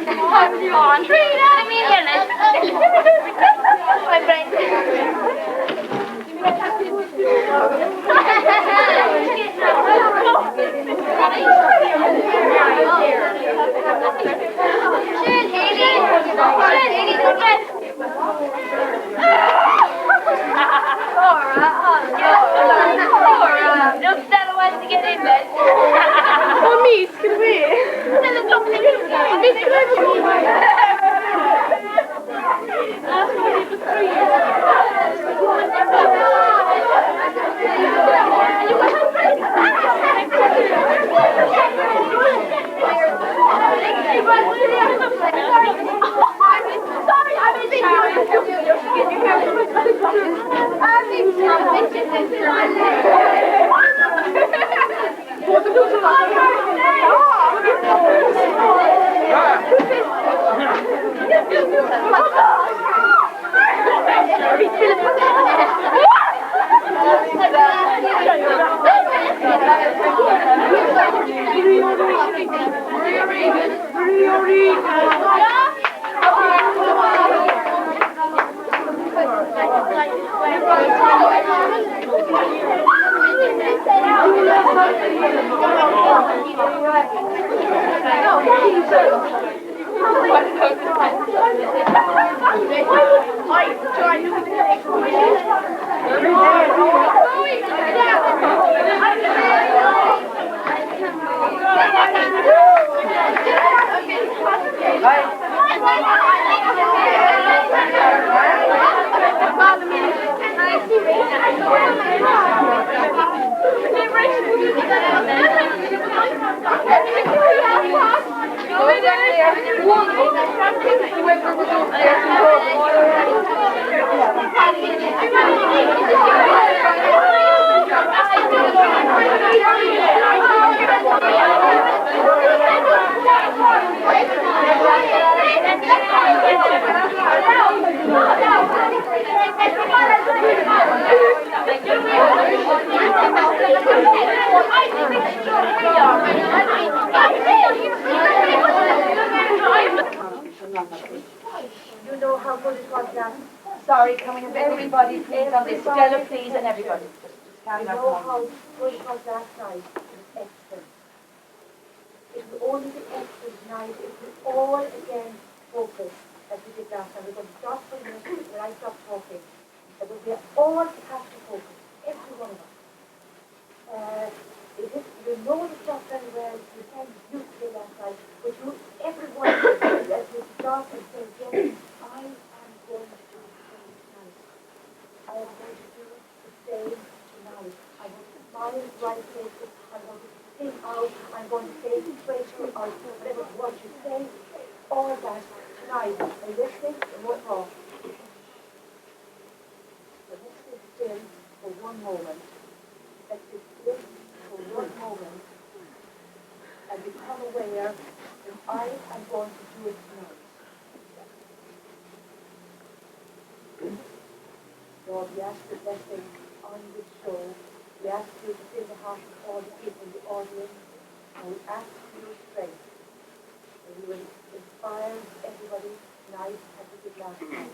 Come on, Trina! I mean, my brain. Looks that way to get in bed. Vad mys ska det bli? You know how good it was last. Sorry, coming in everybody, please, on this Stella, please, and everybody. Just calm down. You know how good it was last night. Excellent. It was only the excellent night. It was all again focus as we did last time. We're going to stop for a minute when I stop talking. It will be all capacity focus, every one of us. You know the stuff very well. You can't use it last night, but you, everyone, as you start and say, yes, I am going to do the same tonight. I am going to do the same tonight. I'm going to smile in the right places. I'm going to sing out. I'm going to say treasure or whatever what you say. All that tonight. Are you listening? And what more? So let's sit still for one moment. Let's sit still for one moment and become aware that I am going to do it tonight. Lord, we ask your blessing on this show. We ask you to fill the heart of all the people in the audience, and we ask for your strength. And you will inspire everybody tonight as we did last night.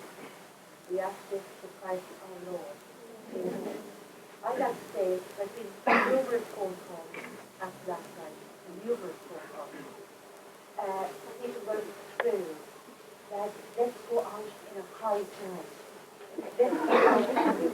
We ask this for Christ our Lord. Amen. I'd like to say there's been numerous phone calls after last night. Numerous phone calls. People were thrilled that let's go out in a high tonight. Let's go out happy.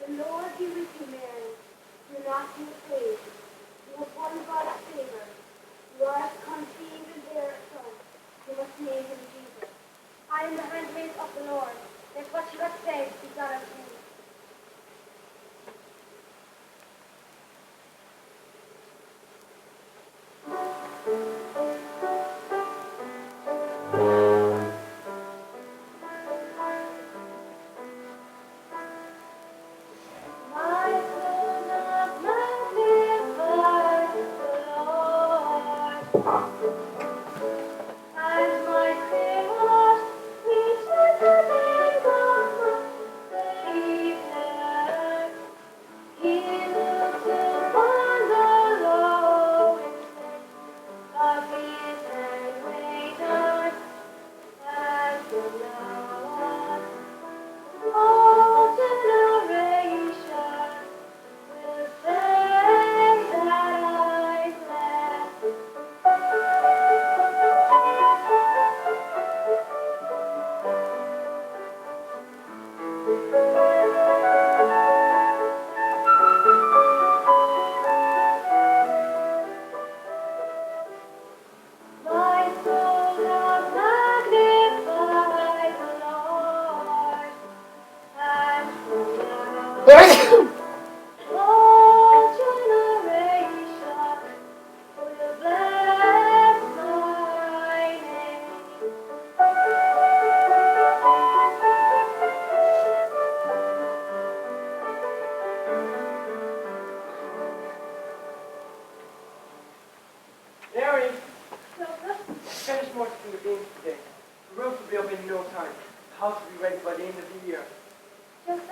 The Lord be with you, Mary. Do not be afraid. You have won God's favor. You are to conceive and bear a son. You must name him Jesus. I am the handmaid of the Lord. Let what you have said be done unto me. Mary, finish most of the games today. The roof will be up in no time. The house will be ready by the end of the year. Joseph,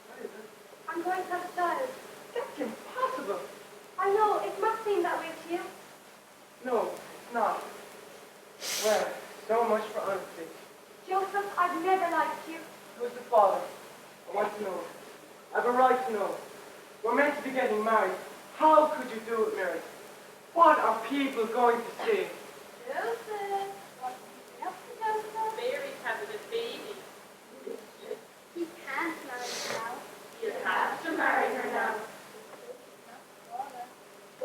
What is it? I'm going to have a child. That's impossible. I know, it must seem that way to you. No, it's not. Well, so much for honesty. Joseph, I've never liked you. Who's the father? I want to know. I have a right to know. We're meant to be getting married. How could you do it, Mary? What are people going to say? Joseph, what's up to Joseph? Mary's having a baby. He can't marry her now. You have to marry her now.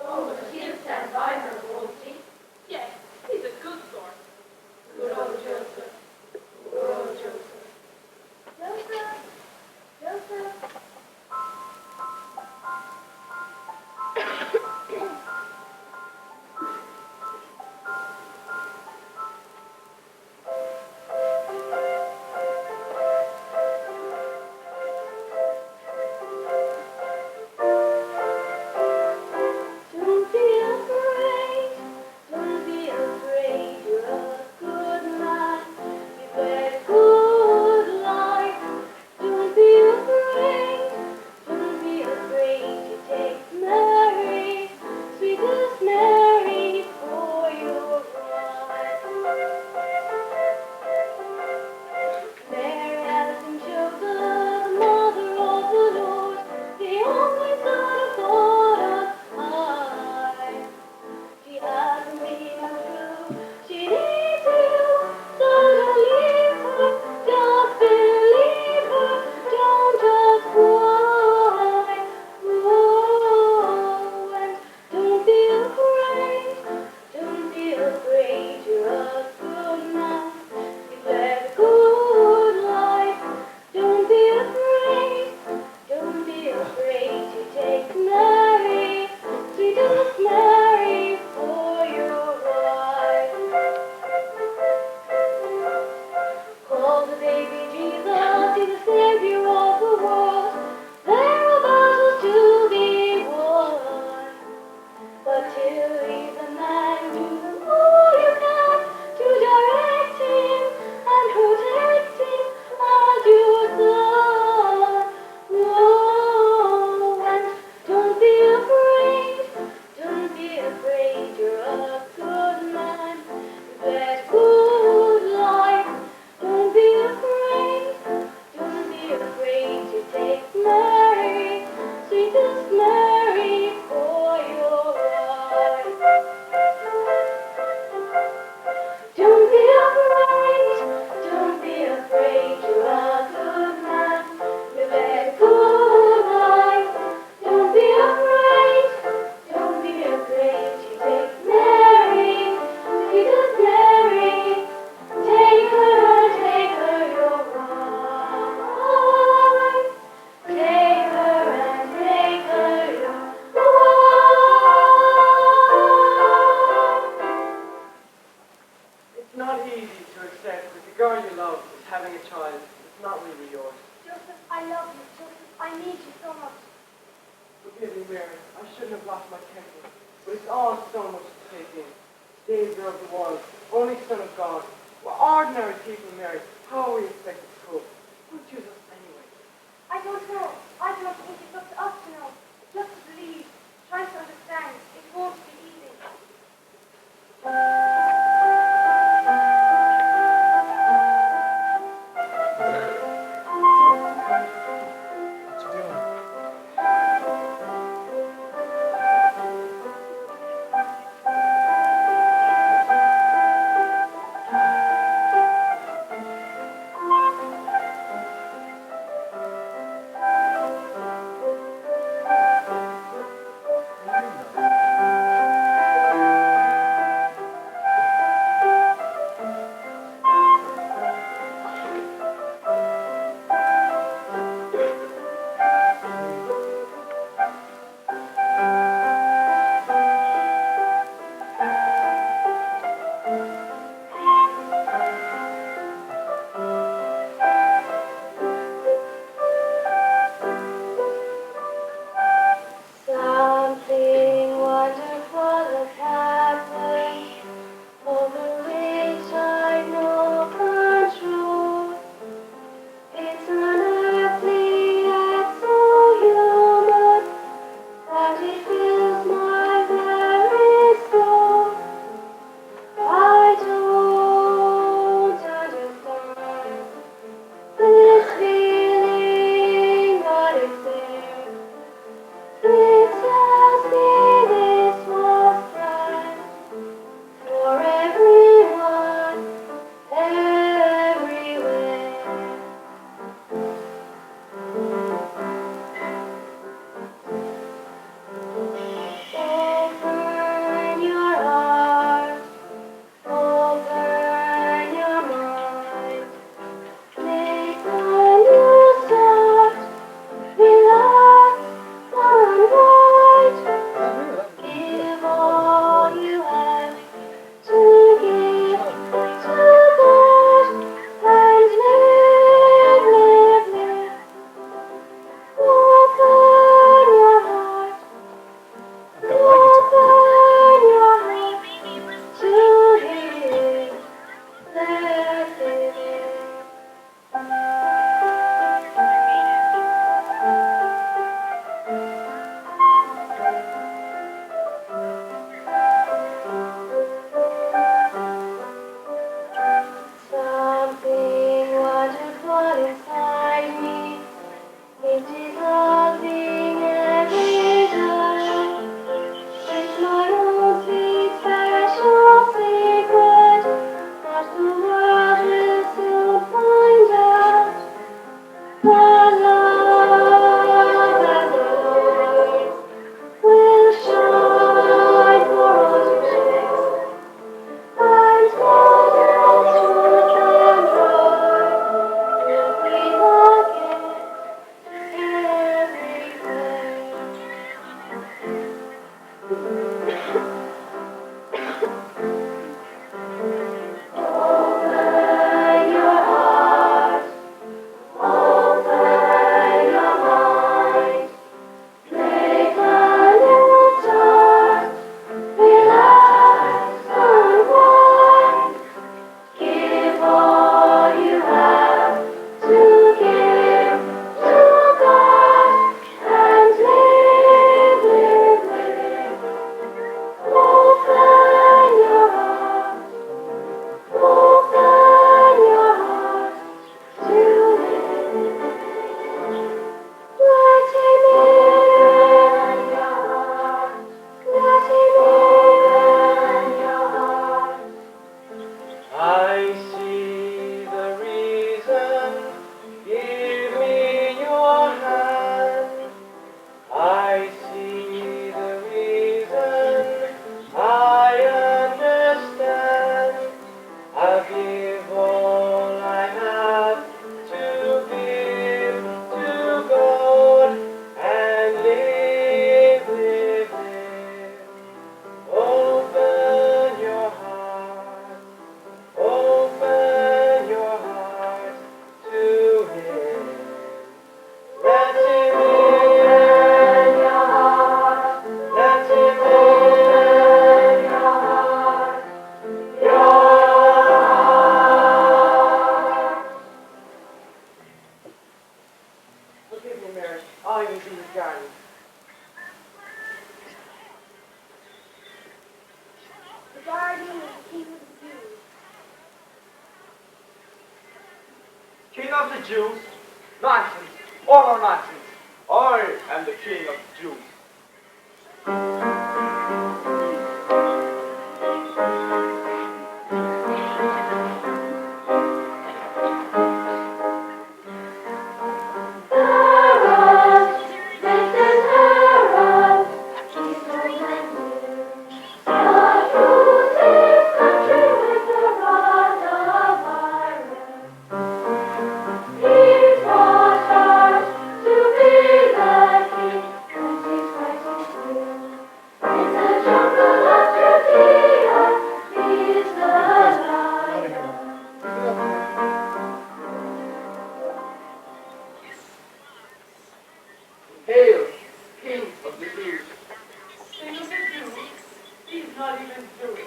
Oh, but she'll stand by her, won't she? Yes, he's a good sort. Good old Joseph. Good old Joseph. Joseph, Joseph. baby Jesus, He's the Savior of the world. There are battles to be won, but till He's the man, do all you can to direct Him and protect Him as your son. Whoa, and don't be afraid, don't be afraid, you're a good man. You led good life. Don't be afraid, don't be afraid to take Mary, sweetest Mary, for your wife. Don't be afraid, you're a good man. You led good life. Don't be afraid to take Mary, sweetest Mary. Take her, your wife. Take her, your wife. It's not easy to accept that the girl you love is having a child that's not really yours. Joseph, I love you. Joseph, I need you so much. Forgive me, Mary. I shouldn't have lost my temper. But it's all so much to take in. Savior of the world, only Son of God. We're ordinary people, Mary. How are we expected to cope? Who choose us anyway? I don't know. I don't think it's up to us to know. Just to believe. Try to understand. It won't be easy. Mary. I will be his guardian. The guardian of the King of the Jews. King of the Jews? Nonsense. Utter nonsense. I am the King of the Jews. Hail, King of the Jews. King of the Jews? He's not even Jewish.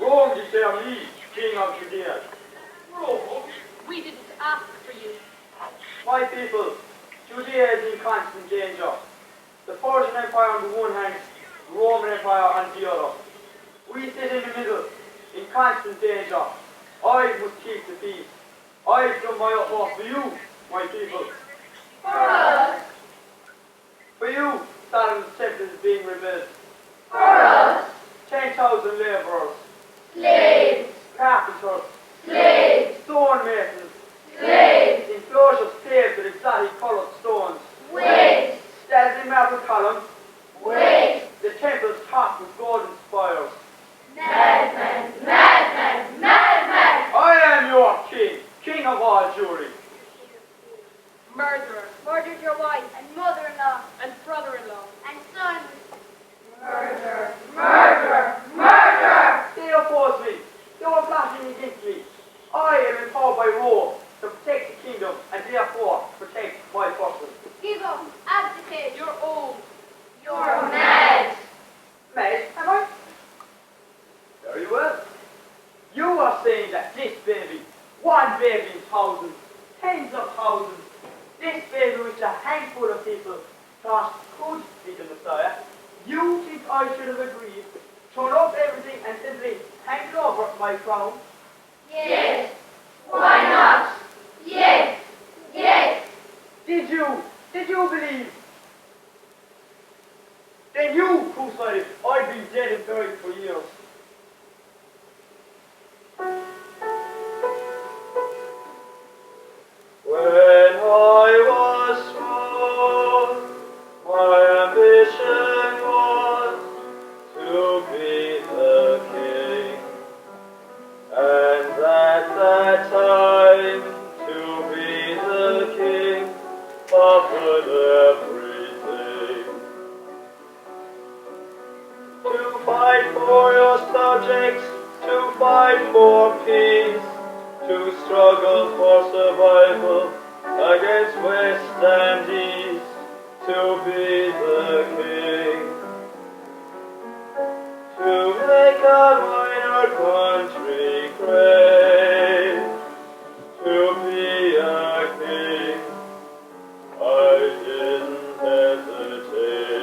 Rome declare me King of Judea. Rome? We didn't ask for you. My people, Judea is in constant danger. The Persian Empire on the one hand, the Roman Empire on the other. We sit in the middle, in constant danger. I must keep the peace. I've done my utmost for you, my people. For us, For you, Solomon's temple is being rebuilt. for us, 10,000 laborers, slaves, carpenters, slaves, stonemasons, slaves, enclosures paved with exotic coloured stones, wait, dazzling marble columns, wait, the temple's topped with golden spires. madman, madman, madman, I am your king, king of all Jewry. Murderer Murdered your wife and mother-in-law and brother-in-law. and son. murder, murder, murder. They oppose me. They are plotting against me. I am empowered by Rome to protect the kingdom and therefore protect my person. Give up, abdicate. You're old. You're mad. Mad, am I? Very well. You are saying that this baby, one baby in thousands, tens of thousands, this baby which a handful of people thought could be the Messiah, you think I should have agreed, thrown up everything and simply handed over my crown? Yes. Why not? Yes. Yes. Did you believe? Then you crucified it. I've been dead and buried for years. When I was small, my ambition was to be the king, and at that time to be the king offered everything. To fight for your subjects, to fight for peace, to struggle for survival against West and East, to be the king, to make a minor country great, to be a king, I didn't hesitate.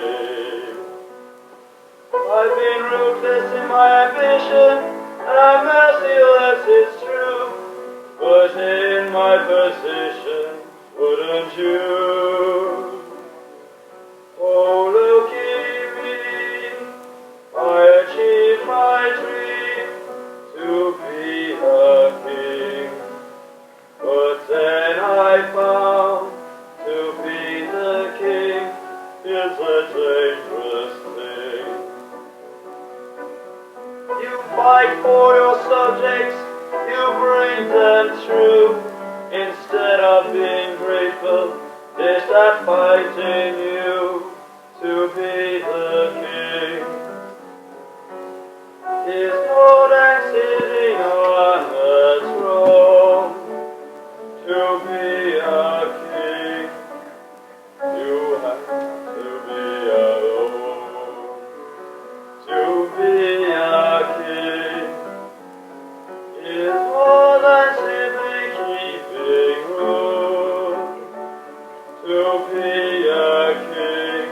I've been ruthless in my ambition, and I'm merciless, it's true. But in my position, wouldn't you? Oh, looky me, I achieved my dream to be a king. But then I found to be the king is a dangerous thing. You fight for your subjects, you bring them through. Instead of being grateful, they start fighting you to be the king. Is more than sitting on a throne. To be a king, you have to be alone. To be a king is more than simply keeping room. To be a king,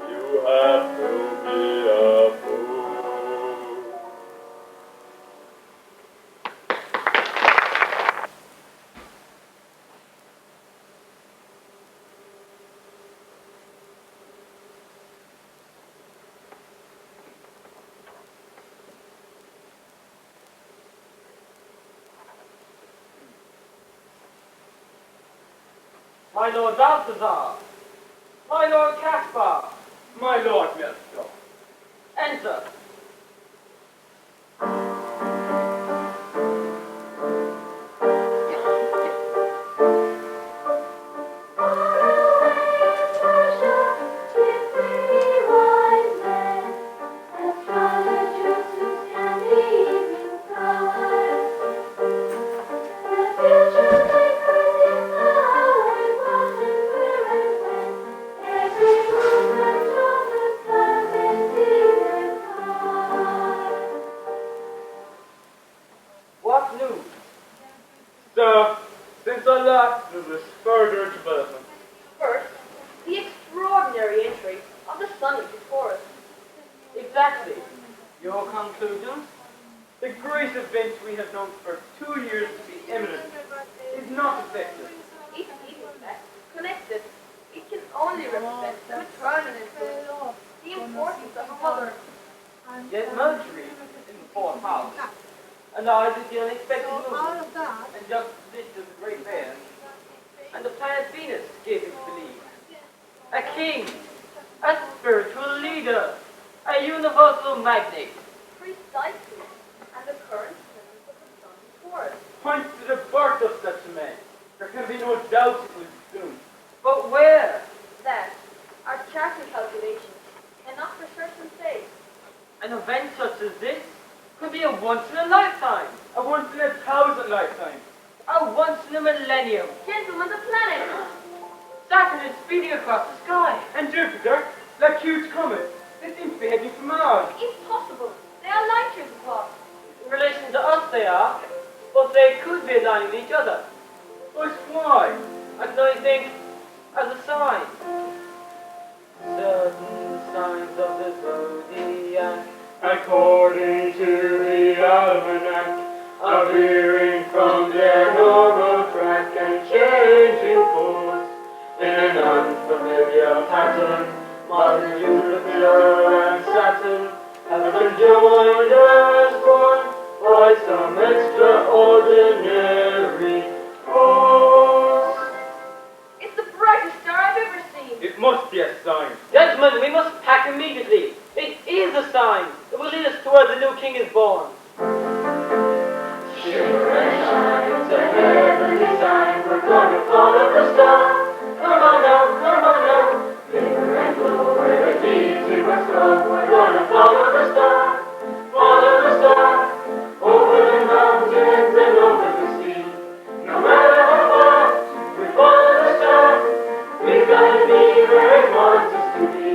you have to be a fool. My Lord Balthazar, my Lord Caspar, my Lord Melchior, enter. What news? Sir, since I last knew this further development. First, the extraordinary entry of the sun before us. Exactly. Your conclusions? The great event we have known for 2 years to be imminent is not effective. If in fact connected, it can only represent the maternal influence, the importance of a mother. Yet Mercury in the fourth house allied with the unexpected movement and juxtaposition of the great bear, and the planet Venus gave it belief. A king, a spiritual leader, a universal magnate. Precisely, and the current presence of the sun before us. Points to the birth of such a man. There can be no doubt it was doomed. But where? That, our charting calculations cannot for certain say. An event such as this could be a once-in-a-lifetime, a once-in-a-thousand lifetime, a once-in-a-millennium. Gentlemen, the planet! Saturn is speeding across the sky. And Jupiter, like huge comets, they seem to be heading for Mars. Impossible! They are light years apart. In relation to us they are, but they could be aligning with each other. But why? I can only think as a sign. Certain signs of the zodiac, according to the almanac, are veering from their normal track and changing course in an unfamiliar pattern. Mars, Jupiter, and Saturn have conjoined as one by some extraordinary force. It's the brightest star I've ever seen. It must be a sign. Gentlemen, we must pack immediately. It is a sign that will lead us to where the new king is born. Shimmer and shine, it's a heavenly sign. We're gonna follow the star. Come on now, come on now. Glimmer and glow, where it leads we must go. We're gonna follow the star. Follow the star. Over the mountains and over the sea. No matter how far, we follow the star. We've got to be where it wants us to be.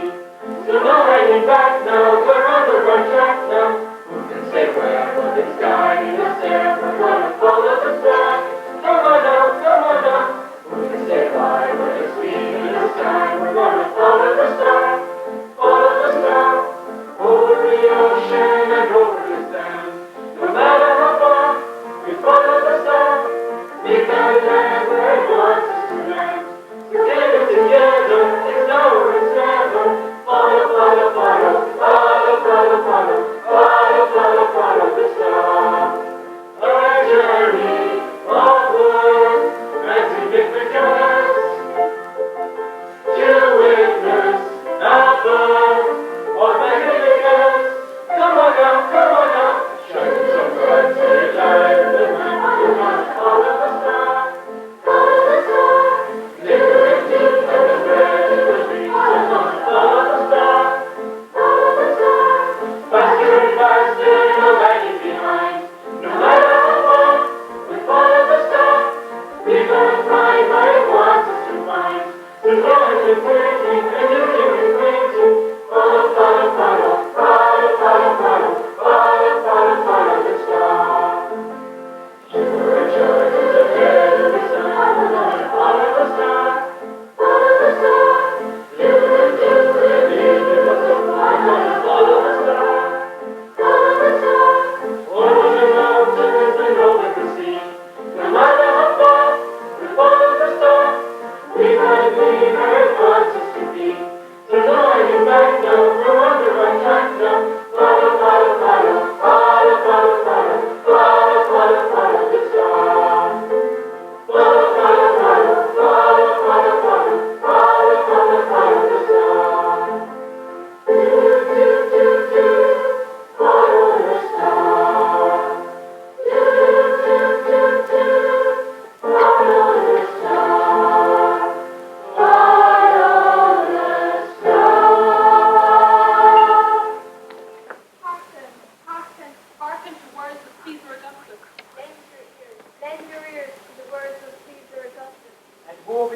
So no hanging back now, we're on the right track now. Who can say where, but it's guiding us there. We're gonna follow the star. Come on now, come on now. Who can say why, but it's leading us time. We're gonna follow the star. Follow the star. Over the ocean and over the sand. No matter how far, we follow the star. We can land where it wants us to land. Together, together, it's now or it's never. Follow, follow, follow, follow, follow, follow, follow, follow, follow the star. Our journey onward, and significance to witness above or magnificence. Come on now, shining so bright, say light in the night. You must follow the star, follow the star. Glittering deep and the red.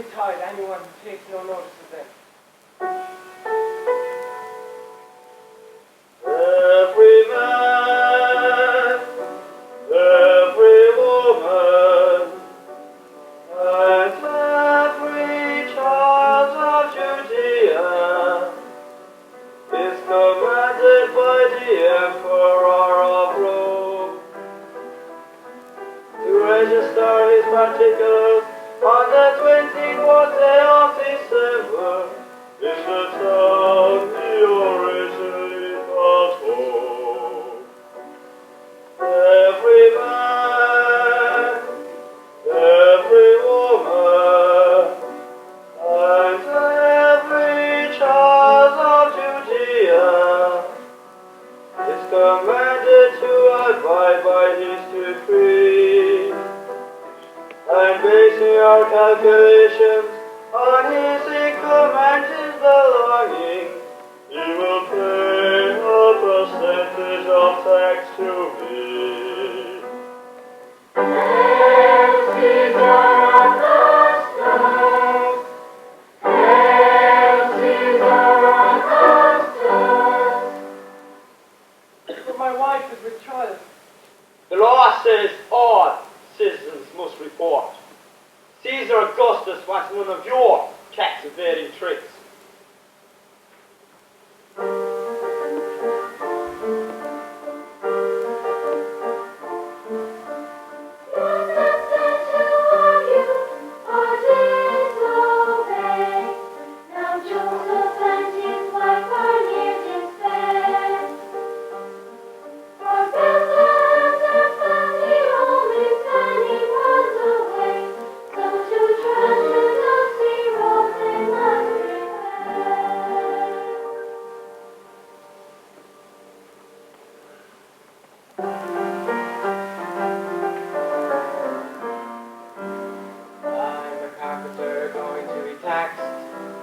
betide anyone who takes no notice of them. Every man, every woman, and every child of Judea is commanded by the Emperor of Rome to register his particulars on the 24th day of December in the town he originally called home. Every man, every woman, and every child of Judea is commanded to abide by his decree, and basing our calculations on his income and his belongings, he will pay a percentage of tax to me. Hail Caesar Augustus! Hail Caesar Augustus! But my wife is with child. The law says all citizens must report. Caesar Augustus wants none of your tax evading tricks.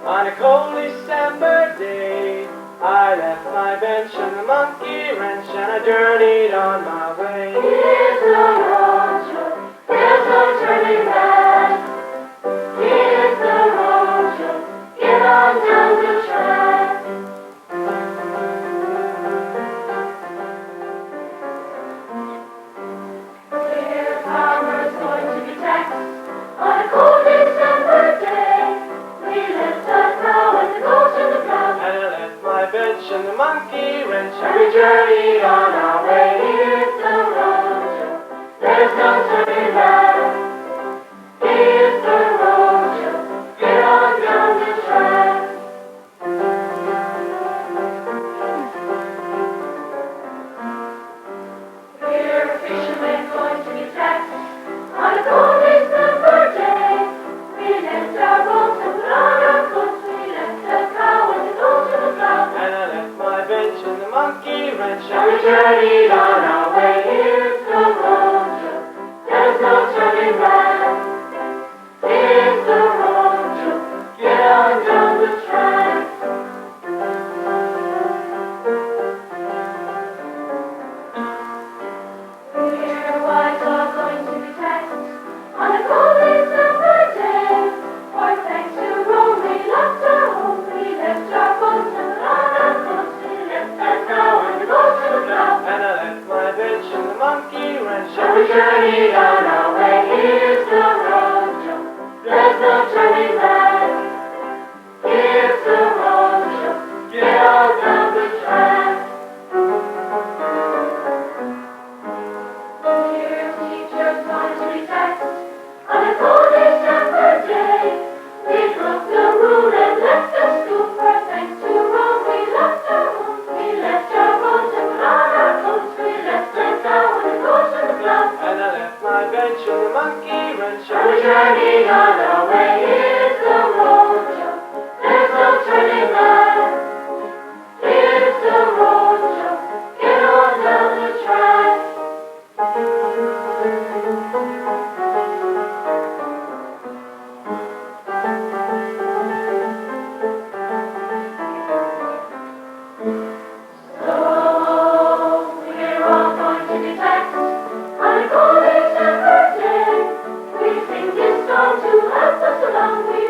On a cold December day, I left my bench and the monkey wrench and I journeyed on my way. Here's the road, Joe. There's no turning back. Here's the road, Joe. Get on down the track. We're farmers going to be taxed on a cold December day. We left our cow and the goat and the plow. And I left my bench and the monkey wrench and we journeyed on our way. Here's the road, Joe. There's no turning back. Here's the road, Joe. Get on down the track. We're fishermen going to be taxed on a cold December day. We left our boats and put on our coats. We left the cow and the goat and the plow. And I left my bench and the monkey wrench And and we journeyed on our way. Here's the road, Joe. There's no turning back. Here's the road, Joe. Get on down the track. We're white dog going to be taxed on a cold December day. For thanks to Rome we left our home. We left our boats and put on our coats. We left the cow and the goat and the plow. and I left my bench and the monkey wrench And we journeyed on our way. Here's the road, Joe. There's no turning back. Here's the road, Joe. Get on down the track. Dear teachers going to be taxed on a cold December day. We broke the rule and left the school. For thanks to Rome we left our home. We left our boats and put on our coats. We left the cow and the goat and the plow. and I left my bench and the monkey wrench And we journeyed on our way. Here's the road, Joe. There's no turning back. Here's the road, Joe. Get on down the track. So we're all going to be taxed on a cold December day. We sing this song to help us along. We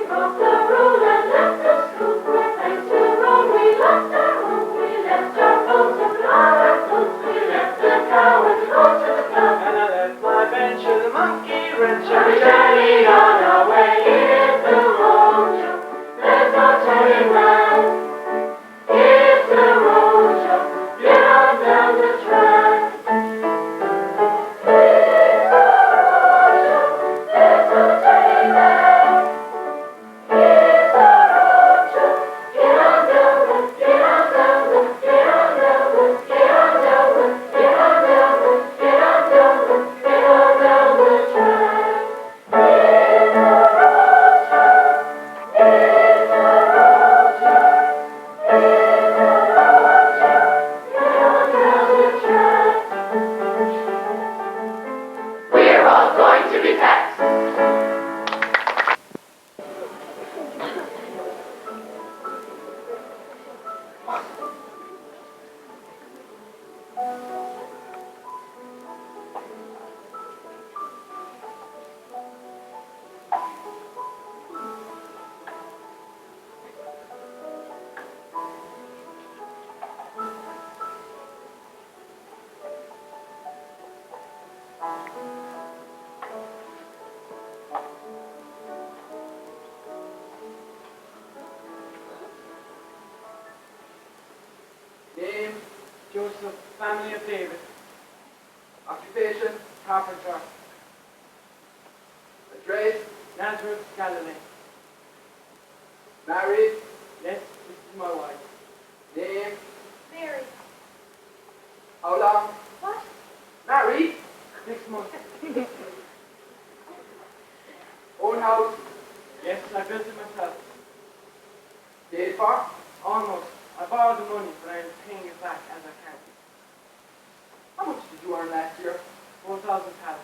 Name, Joseph, family of David. occupation, Carpenter. address, Nazareth, Galilee. married, Yes, this is my wife. name, Mary. how long, What? married, 6 months. own house, Yes, I built it myself. paid for, Almost. I borrowed the money, but I am paying it back as I can. how much did you earn last year? 4,000 pounds.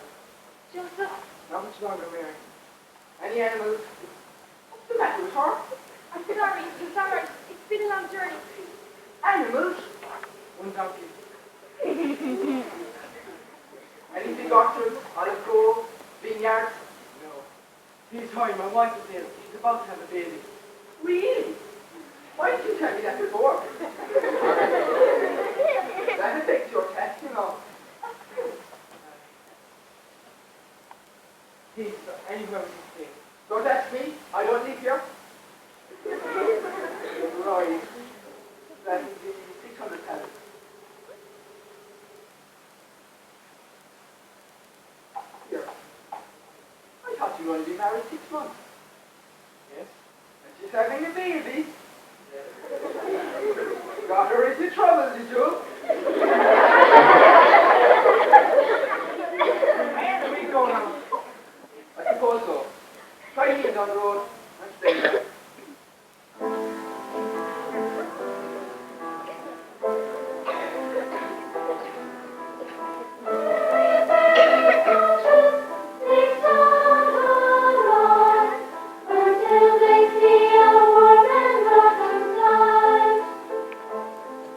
Joseph. Not much longer, Mary. Any animals? What's the matter with her? I'm sorry. It's been a long journey. Animals? 1 donkey. Any big orchards, olive grove, vineyards? No. Please hurry, my wife is ill. She's about to have a baby. Really? Why didn't you tell me that before? That affects your test, you know. Please, anywhere we can stay. Don't ask me. I don't live here. Right. That would be 600 pounds. Here. I thought you were going to be married 6 months. Yes? And she's having a baby. Got her into trouble, did you? Where are we going now? I suppose so. Try me down the road and stay there. Until they see a warm and welcome sight.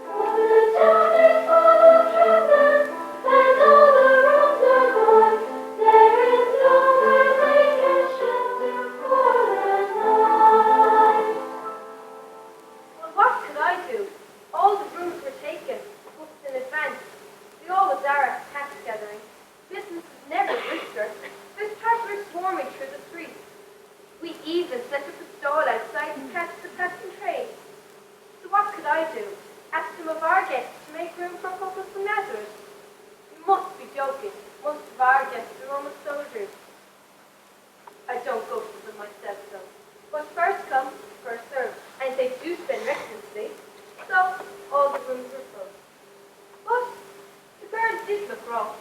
For the town is full of children, and all the rooms are gone. There is nowhere they can shelter for the night. Well, what could I do? All the rooms were taken, booked in advance. We always are at tax gathering. Business is never brisker. There's travellers swarming through the streets. We even set up a stall outside to catch the passing train. So what could I do? Ask some of our guests to make room for a couple from Nazareth? You must be joking. Most of our guests are Roman soldiers. I don't go to them myself, though. But first come, first served, and they do spend recklessly. So, all the rooms were full. But the girls did look rough,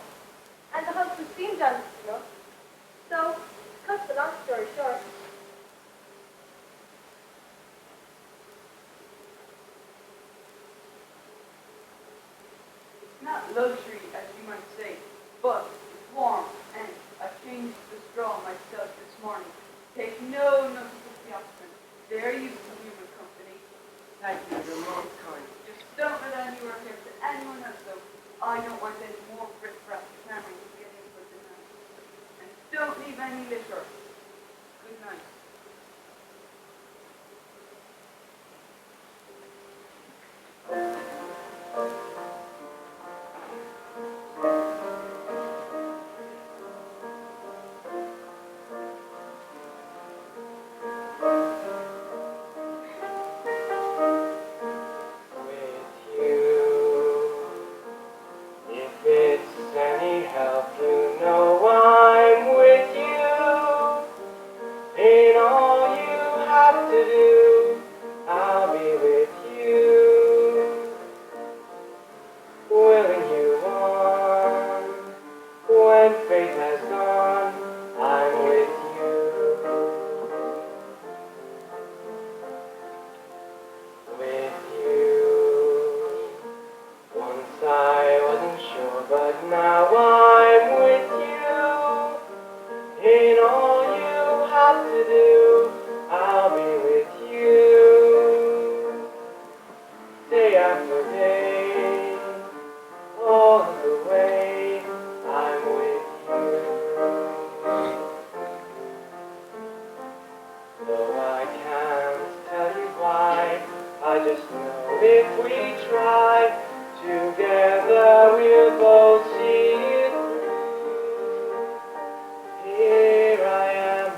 and the husband seemed honest enough. So, to cut the long story short, It's not luxury, as you might say, but it's warm, and I changed the straw myself this morning. Take no notice of the occupants. They're used to human company. Thank you, you're most kind. Just don't let any work here to anyone else, though. I don't want any more riff-raff clamoring to get in for the night. And don't leave any litter. Good night. With you, if it's any help, you know I'm with you. In all you have to do, I'll be with you. Willing you on, when faith has gone, I'm with you. With you. Once I wasn't sure, but now I'm with you. In all you have to do, I'll be with you. Day after day, all of the way, I'm with you. Though I can't tell you why, I just know if we try, together we'll both see it through. Here I am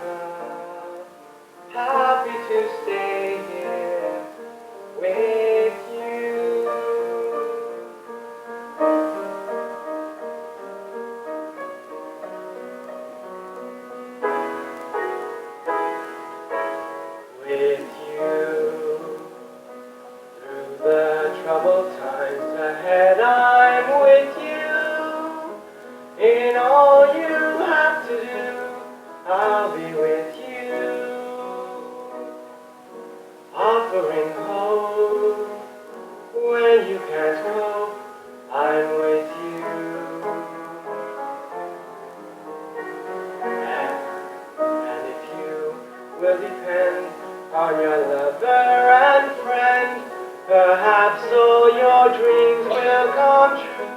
will depend on your lover and friend. Perhaps all your dreams will come true,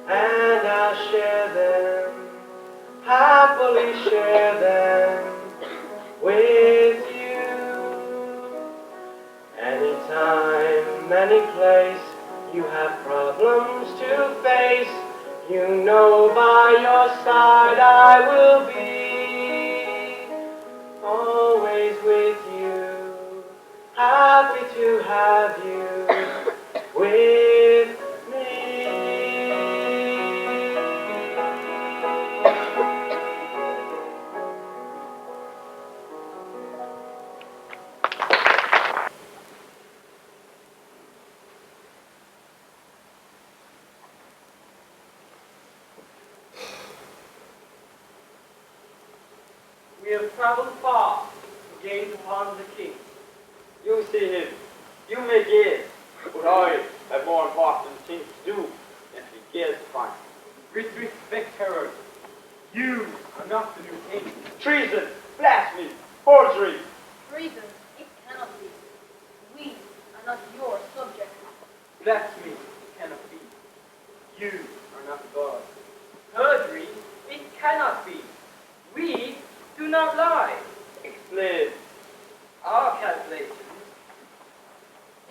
and I'll share them, happily share them with you. Anytime, any place, you have problems to face, you know by your side I will be, always with you, happy to have you with me. We have travelled far to gaze upon the king. You see him, you may gaze, but I have more important things to do than to be gazed upon. With respect, herald, you are not the new king. Treason, blasphemy, forgery. Treason, it cannot be. We are not your subjects. Blasphemy cannot be. You are not God. Perjury, it cannot be. We do not lie. Explain. Our calculations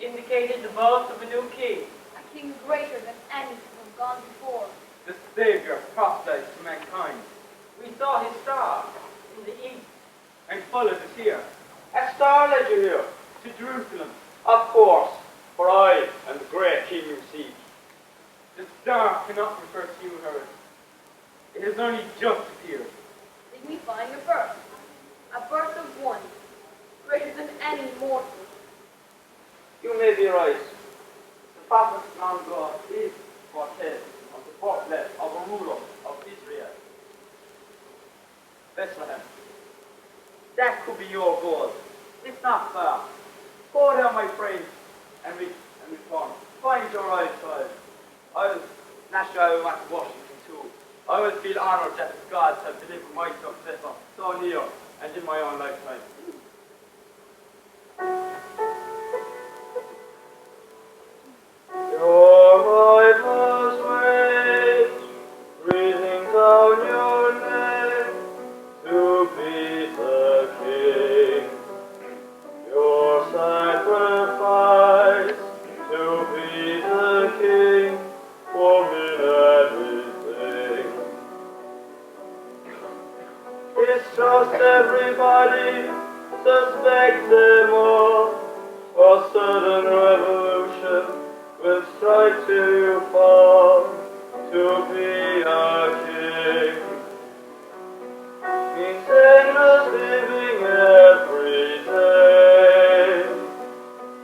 indicated the birth of a new king. A king greater than any who have gone before. The Savior prophesied to mankind. We saw his star in the east. And followed us here. A star led you here. To Jerusalem. Of course, for I am the great king you see. The star cannot refer to you, herald. It has only just appeared. Signifying a birth. A birth of one. Greater than any mortal. You may be right. The prophet found God is foretold of the birthplace of a ruler of Israel. Bethlehem. That could be your goal. It's not far. Go there, my friend, and return. Find your right side. Naturally, I will back to Washington too. I will feel honored that the gods have delivered my successor so near and in my own lifetime. Your rivals wait, breathing down your neck to be the king. Your sacrifice to be the king for me everything. It's just everybody suspect them all. A sudden revolution will strike till you fall to be a king. He's endless living every day,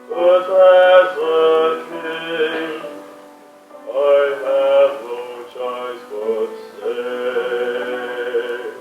but as a king, I have no choice but stay.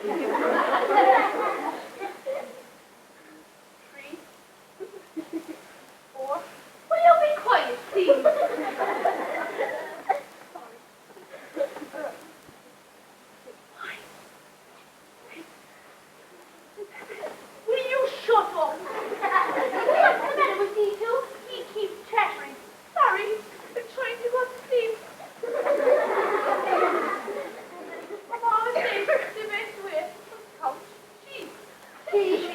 Will you be quiet, please? Will you shut up? What's the matter with you two? He keeps chattering. Sorry, I'm trying to go to sleep. I'm always saying the best way was couch. Sheep. Sheep.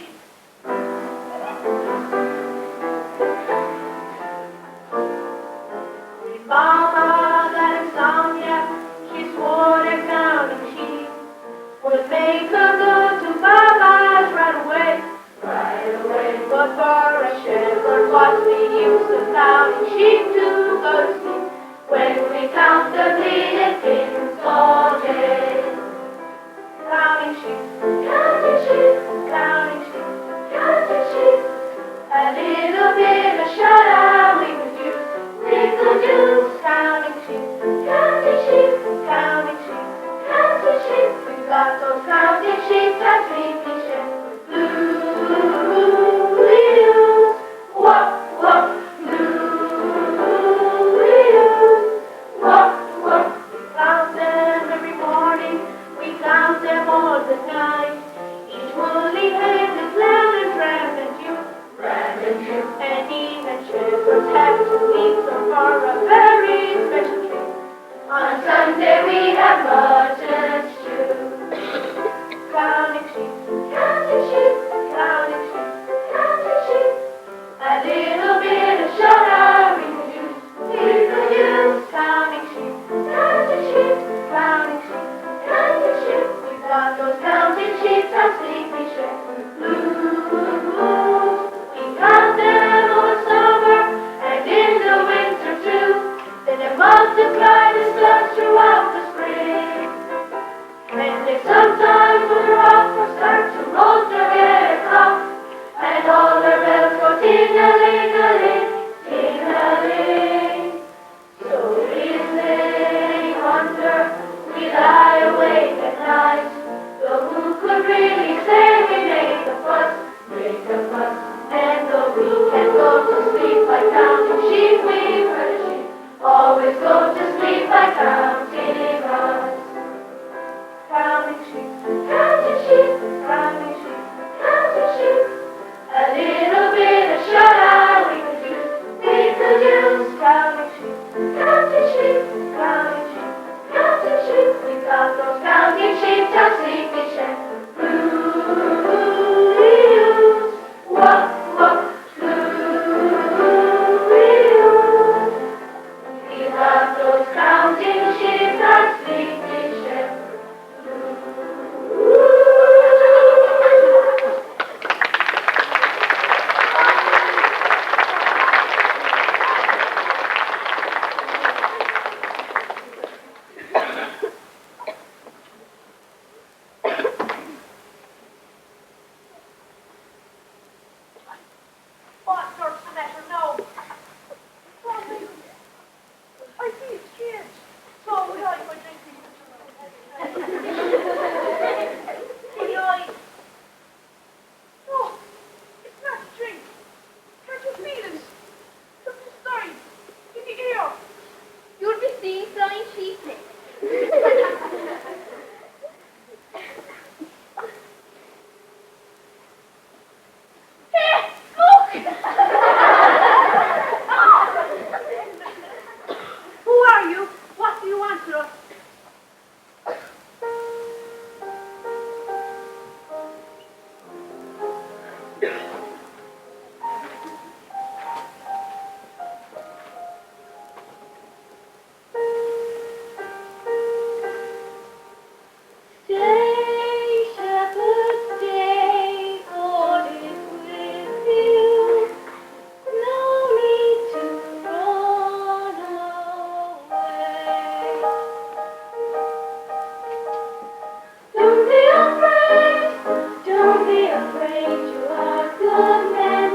Mama got insomnia, she swore that counting sheep would make her go to Baba's right away. But for a shepherd, what's the use of counting sheep to go to sleep when we count the bleeding things all day? Counting sheep, counting sheep, counting sheep, counting sheep. A little bit of shut-eye we could use. We could use counting sheep, counting sheep, counting sheep, counting sheep. We've got those counting sheep that sleepy shepherds blues. Whoop, whoop, blues. Whoop, whoop. We count them every morning, we count them all the night. Each woolly head is lamb and ram and ewe. And even shepherds have to eat some for a very special treat. On Sunday we have mutton stew. Counting sheep, counting sheep, counting sheep, counting sheep. A little bit of shut-eye we could use. We could use counting sheep, counting sheep, counting sheep, counting sheep. We've got those counting sheep that sleepy shepherds blues. We count them all summer and in the winter too. Then they multiply the slugs throughout the spring. And they sometimes will rock or start to moulder at a cough. And all the bells go ting-a-ling-a-ling, ting-a-ling. So we wonder, we lie awake at night. Though who could really say we make a fuss, make a fuss. And though we can go to sleep by counting sheep, we were sheep. Always go to sleep by counting us. Counting sheep, counting sheep, counting sheep, counting sheep. A little bit of shut-eye we could use. We could use counting sheep, counting sheep, counting sheep, counting sheep. We got those counting sheep till sleepy shepherds blues. Whoop, whoop, blues. We got those counting sheep till sleepy shepherds blues. What sort's the matter now? Something. I feel strange. So would I by drinking such a Will I? No, it's not a drink. Can't you feel it? Look inside. In the air. You'll be seeing flying sheep next. Hey, look! Who are you? What do you want from us? Stay, shepherd, stay, God is with you. No need to run away. Don't be afraid, don't be afraid, you are good men.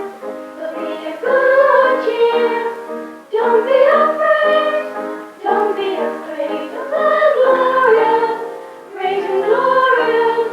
So be of good cheer. Don't be afraid, don't be afraid of the glorious, great and glorious,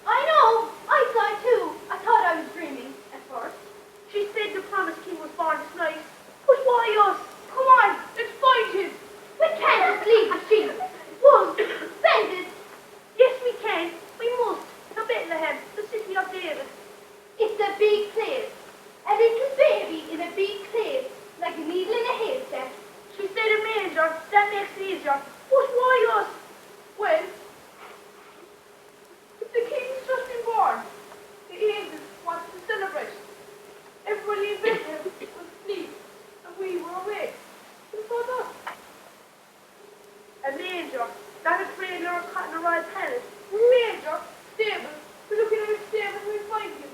I know. I saw it too. I thought I was dreaming at first. She said the promised king was born this night. But why us? Come on, let's find him. We can't just leave the sheep. Wolves, bandits. Yes, we can. We must. To Bethlehem, the city of David. It's a big place. A little baby in a big place, like a needle in a haystack. She said a manger. That makes it easier. But why us? Well, if the king's just been born, the angels wanted to celebrate. Everybody in Bethlehem was asleep, and we were awake. It was us. A manger, not a cradle or a cot in a royal palace. Manger, stable. We're looking at a stable, we'll find him.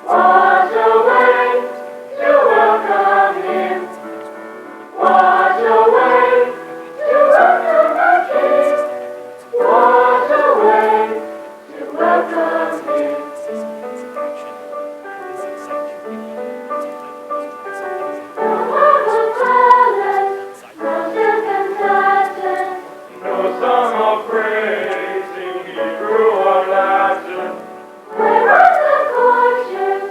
Wash away to welcome him. Wash away to welcome our King. Wash away to welcome him. No marble palace, no silken satin, No song of praise in Hebrew or Latin. where are the courtiers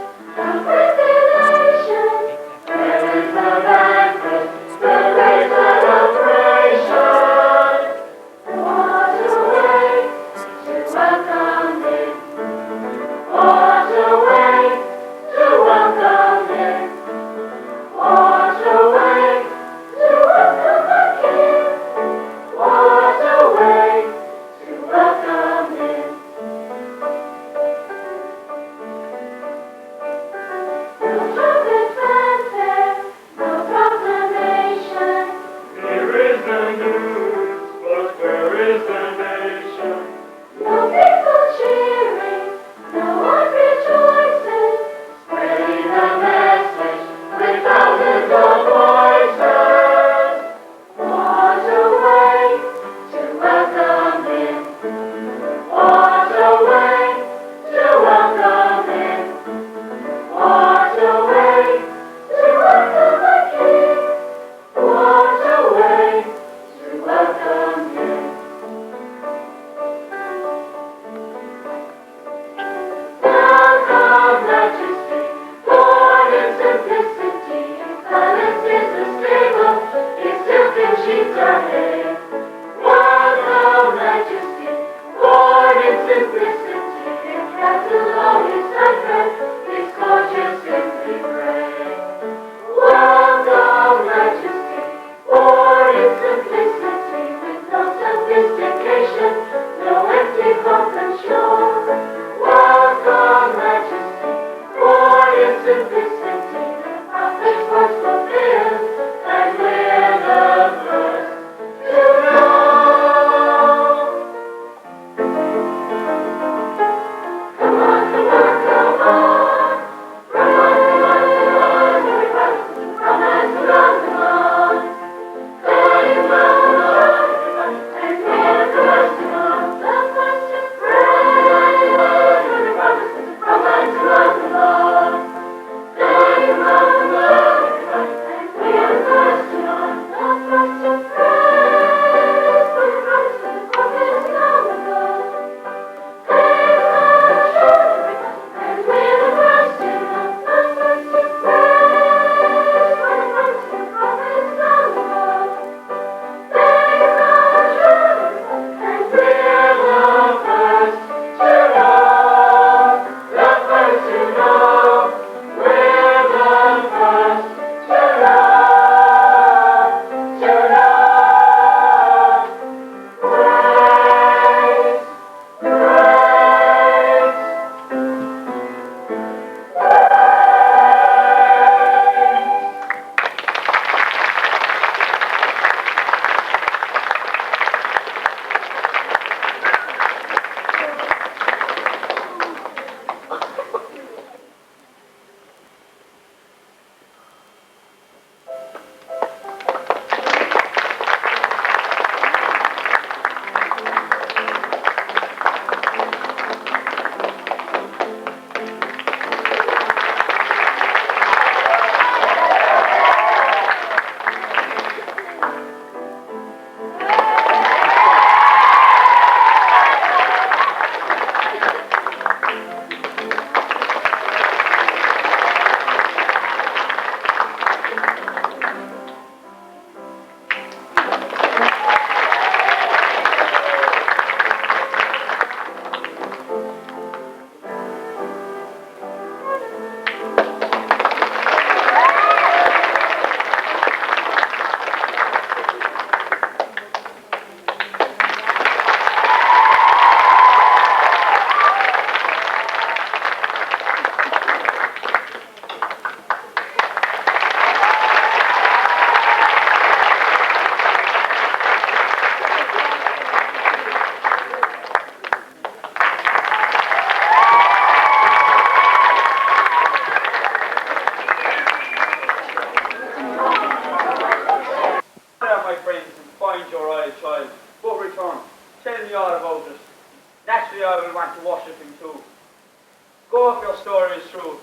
is true.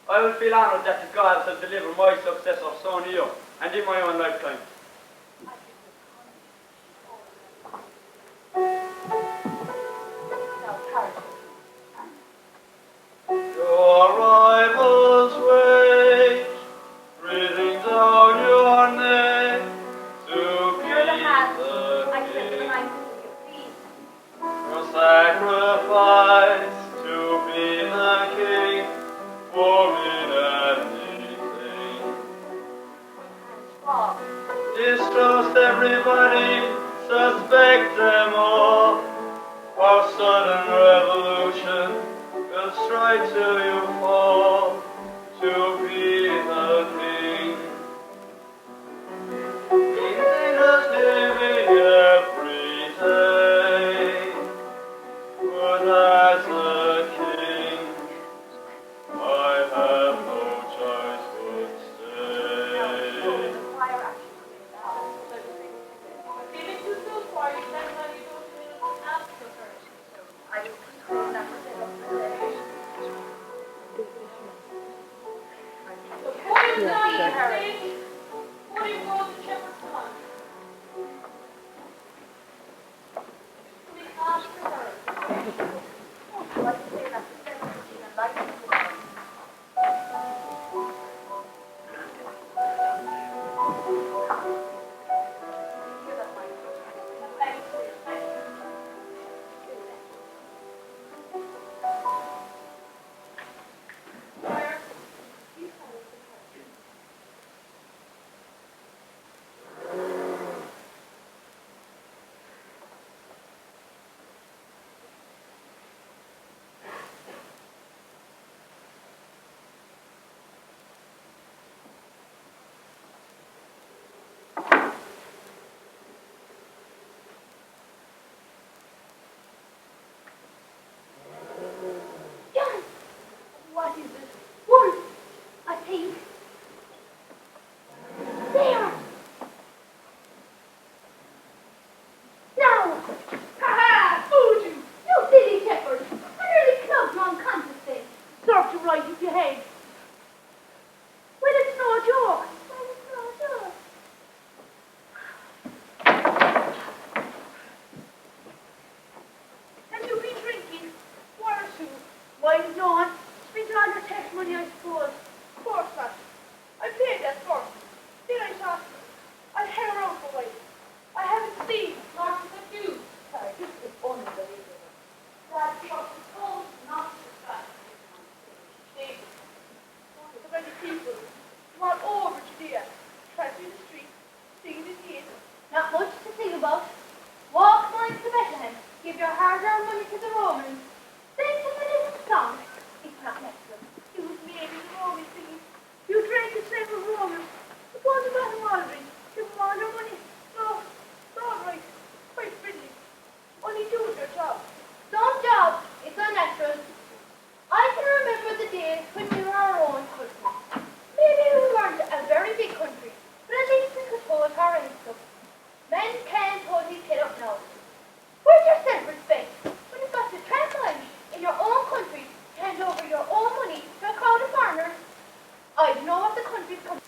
I will feel honoured that the gods have delivered my successor so near, and in my own lifetime. Your rivals wait, breathing down your neck to You're the hat. the I said the king. line to you, please. Your sacrifice to be the king, for me anything. Bob. Distrust everybody, suspect them all. Our sudden revolution will strike till you fall to be the king. Kings living every day, but as a king, I have no choice but stay. I just told that John! What is it? Wolf, I think. There! Now! Ha-ha! Fooled you! You silly shepherd! I nearly clubbed you unconscious then. Served you right if you had. Well, it's no joke. Well, it's no joke. And you've been drinking? Water too. Why, John? Spent all your tax money, I suppose. Of course not. I paid that first. Then I thought, I'll hang around for a while. I haven't seen Martin you. Sorry, this is unbelievable. That's what was told not to stop. David, so many people who are over Judea, tramping the streets, singing the hymns. Not much to sing about. Walk mine to Bethlehem, give your hard-earned money to the Romans. Sing to the little song. It's not natural. It was made in the Roman singing. You drank the same as Romans. It wasn't about them ordering. Give them all their money. No, it's all right. Quite friendly. Only do their job. Some job. It's unnatural. I can remember the days when we were our own country. Maybe we weren't a very big country, but at least we could hold our own stuff. Men can't totally get up now. Where's your self-respect? When you've got to trample in your own country, hand over your own money to a crowd of foreigners. I don't know what the country's come.